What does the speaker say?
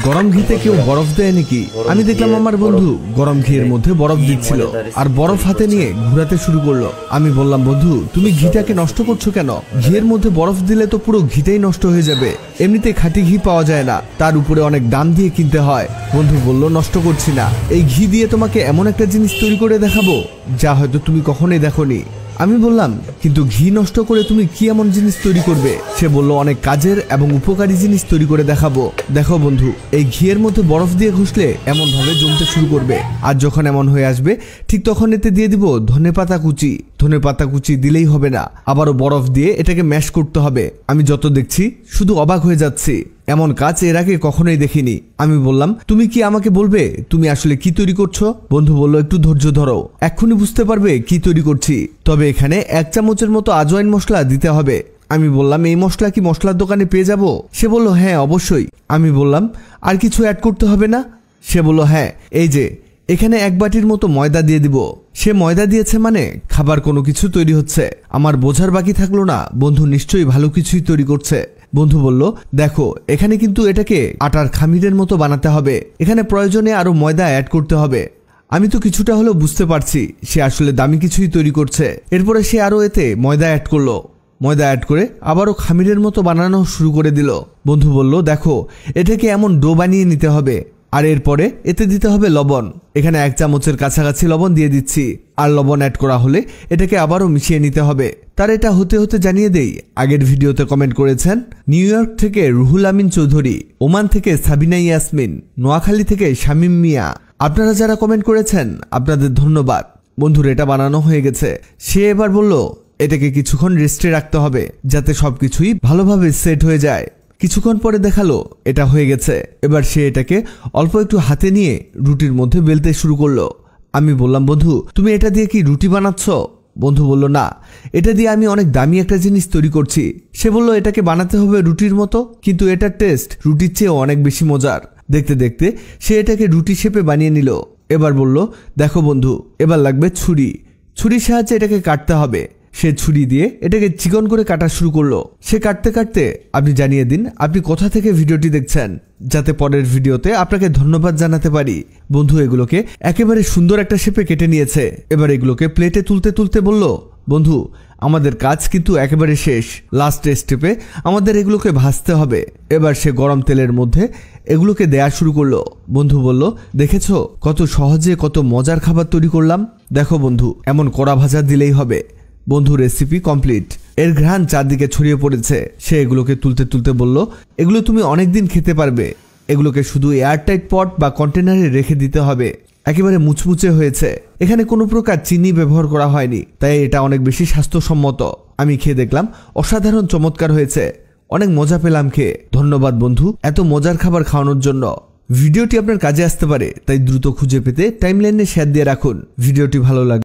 গরম ঘিতে কেউ বরফ দেয় নাকি? আমি দেখলাম আমার বন্ধু গরম ঘিয়ের মধ্যে বরফ দিচ্ছিল আর বরফ হাতে নিয়ে ঘুরাতে শুরু করলো। আমি বললাম, বন্ধু তুমি ঘিটাকে নষ্ট করছো কেন? ঘিয়ের মধ্যে বরফ দিলে তো পুরো ঘিটাই নষ্ট হয়ে যাবে। এমনিতে খাঁটি ঘি পাওয়া যায় না, তার উপরে অনেক দাম দিয়ে কিনতে হয়। বন্ধু বলল, নষ্ট করছি না, এই ঘি দিয়ে তোমাকে এমন একটা জিনিস তৈরি করে দেখাবো যা হয়তো তুমি কখনোই দেখোনি। আমি বললাম, কিন্তু ঘি নষ্ট করে তুমি কি এমন জিনিস তৈরি করবে? সে বলল, অনেক কাজের এবং উপকারী জিনিস তৈরি করে দেখাবো। দেখো বন্ধু, এই ঘিয়ের মধ্যে বরফ দিয়ে ঘষলে এমন ভাবে জমতে শুরু করবে, আর যখন এমন হয়ে আসবে ঠিক তখন এতে দিয়ে দিব ধনেপাতা কুচি। ধনেপাতা কুচি দিলেই হবে না, আবারও বরফ দিয়ে এটাকে ম্যাশ করতে হবে। আমি যত দেখছি শুধু অবাক হয়ে যাচ্ছি, এমন কাজ এর আগে কখনোই দেখিনি। আমি বললাম, তুমি কি আমাকে বলবে তুমি আসলে কি তৈরি করছো? বন্ধু বলল, একটু ধৈর্য ধরো, এক্ষুনি বুঝতে পারবে কি তৈরি করছি। তবে এখানে 1 চামচের মতো আজওয়াইন মশলা দিতে হবে। আমি বললাম, এই মশলা কি মশলার দোকানে পেয়ে যাব? সে বলল, হ্যাঁ অবশ্যই। আমি বললাম, আর কিছু অ্যাড করতে হবে না? সে বলল, হ্যাঁ, এই যে এখানে 1 বাটির মতো ময়দা দিয়ে দিব। সে ময়দা দিয়েছে মানে খাবার কোনো কিছু তৈরি হচ্ছে। আমার বোঝার বাকি থাকলো না, বন্ধু নিশ্চয়ই ভালো কিছুই তৈরি করছে। বন্ধু বলল, দেখো এখানে কিন্তু এটাকে আটার খামিরের মতো বানাতে হবে, এখানে প্রয়োজনে আরো ময়দা অ্যাড করতে হবে। আমি তো কিছুটা হলেও বুঝতে পারছি সে আসলে দামি কিছুই তৈরি করছে। এরপরে সে আরো এতে ময়দা অ্যাড করলো। ময়দা অ্যাড করে আবারও খামিরের মতো বানানো শুরু করে দিল। বন্ধু বলল, দেখো এটাকে এমন ডো বানিয়ে নিতে হবে, আর এরপরে এতে দিতে হবে লবণ। এখানে 1 চামচের কাছাকাছি লবণ দিয়ে দিচ্ছি, আর লবণ অ্যাড করা হলে এটাকে আবারও মিশিয়ে নিতে হবে। তার এটা হতে হতে জানিয়ে দেই, আগের ভিডিওতে কমেন্ট করেছেন নিউ ইয়র্ক থেকে রুহুল আমিন চৌধুরী, ওমান থেকে সাবিনা ইয়াসমিন, নোয়াখালী থেকে শামীম মিয়া। আপনারা যারা কমেন্ট করেছেন আপনাদের ধন্যবাদ। বন্ধুর এটা বানানো হয়ে গেছে। সে এবার বলল, এটাকে কিছুক্ষণ রেস্টে রাখতে হবে যাতে সবকিছুই ভালোভাবে সেট হয়ে যায়। কিছুক্ষণ পরে দেখালো এটা হয়ে গেছে। এবার সে এটাকে অল্প একটু হাতে নিয়ে রুটির মধ্যে বেলতে শুরু করলো। আমি বললাম, বন্ধু তুমি এটা দিয়ে কি রুটি বানাচ্ছ? বন্ধু বলল, না, এটা দিয়ে আমি অনেক দামি একটা জিনিস তৈরি করছি। সে বলল, এটাকে বানাতে হবে রুটির মতো, কিন্তু এটার টেস্ট রুটির চেয়েও অনেক বেশি মজার। দেখতে দেখতে সে এটাকে রুটি শেপে বানিয়ে নিল। এবার বলল, দেখো বন্ধু, এবার লাগবে ছুরি। ছুরির সাহায্যে এটাকে কাটতে হবে। সে ছুরি দিয়ে এটাকে চিকন করে কাটা শুরু করলো। সে কাটতে কাটতে আপনি জানিয়ে দিন আপনি কোথা থেকে ভিডিওটি দেখছেন, যাতে পরের ভিডিওতে আপনাকে ধন্যবাদ জানাতে পারি। বন্ধু এগুলোকে একেবারে সুন্দর একটা শেপে কেটে নিয়েছে। এবার এগুলোকে প্লেটে তুলতে তুলতে বলল, বন্ধু আমাদের কাজ কিন্তু একেবারে শেষ, লাস্ট স্টেপে আমাদের এগুলোকে ভাজতে হবে। এবার সে গরম তেলের মধ্যে এগুলোকে দেয়া শুরু করলো। বন্ধু বলল, দেখেছো কত সহজে কত মজার খাবার তৈরি করলাম? দেখো বন্ধু, এমন কড়া ভাজা দিলেই হবে। বন্ধু রেসিপি কমপ্লিট। এর ঘ্রাণ চারদিকে ছড়িয়ে পড়েছে। সে এগুলোকে তুলতে তুলতে বলল, এগুলো তুমি অনেকদিন খেতে পারবে। এগুলোকে শুধু এয়ারটাইট পট বা কন্টেনারে রেখে দিতে হবে। একেবারে মুচমুচে হয়েছে, এখানে কোনো প্রকার চিনি ব্যবহার করা হয়নি, তাই এটা অনেক বেশি স্বাস্থ্যসম্মত। আমি খেয়ে দেখলাম অসাধারণ চমৎকার হয়েছে, অনেক মজা পেলাম খেয়ে। ধন্যবাদ বন্ধু এত মজার খাবার খাওয়ানোর জন্য। ভিডিওটি আপনার কাজে আসতে পারে, তাই দ্রুত খুঁজে পেতে টাইমলাইনে শেয়ার দিয়ে রাখুন। ভিডিওটি ভালো লাগবে।